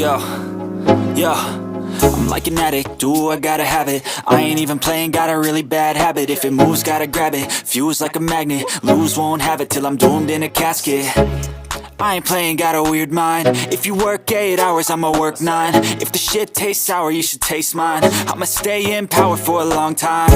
Yo, yo, I'm like an addict, do I gotta have it. I ain't even playing, got a really bad habit. If it moves, gotta grab it, fuse like a magnet. Lose, won't have it till I'm doomed in a casket. I ain't playing, got a weird mind. If you work 8 hours, I'ma work 9. If the shit tastes sour, you should taste mine. I'ma stay in power for a long time.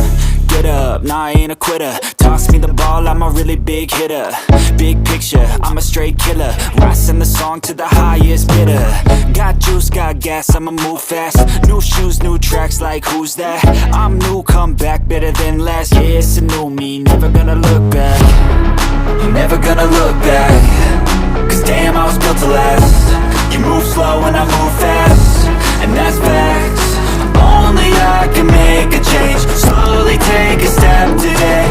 Get up, nah, I ain't a quitter. Toss me the ball, I'm a really big hitter. Big picture, I'm a straight killer. Rising the song to the highest bidder. Got juice, got gas, I'ma move fast. New shoes, new tracks, like who's that? I'm new, come back, better than last. Yeah, it's a new me, never gonna look back. Never gonna look back. Cause damn, I was built to last. You move slow and I move fast, and that's facts. Only I can make a change. Slowly take a step today.